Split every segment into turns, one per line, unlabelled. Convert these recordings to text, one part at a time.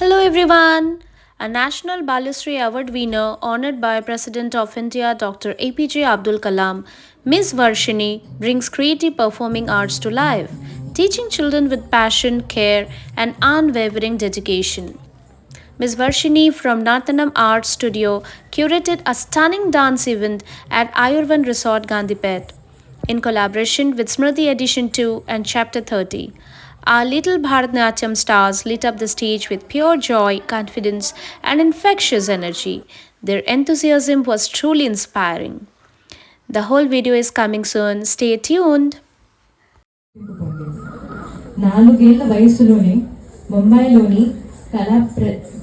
Hello everyone. A National Balusri Award winner honored by President of India Dr. APJ Abdul Kalam, Miss Varshini brings creative performing arts to life, teaching children with passion, care, and unwavering dedication. Ms. Varshini from Nartanam Art Studio curated a stunning dance event at Ayurvan Resort Gandhipet in collaboration with Smriti Edition 2 and Chapter 30. Our little Bharatanatyam stars lit up the stage with pure joy, confidence, and infectious energy. Their enthusiasm was truly inspiring. The whole video is coming soon. Stay tuned.
నాలుగేళ్ల వయసులోనే ముంబైలోని కళా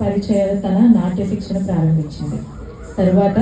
పరిచయాల తన నాట్య శిక్షణ ప్రారంభించింది. తరువాత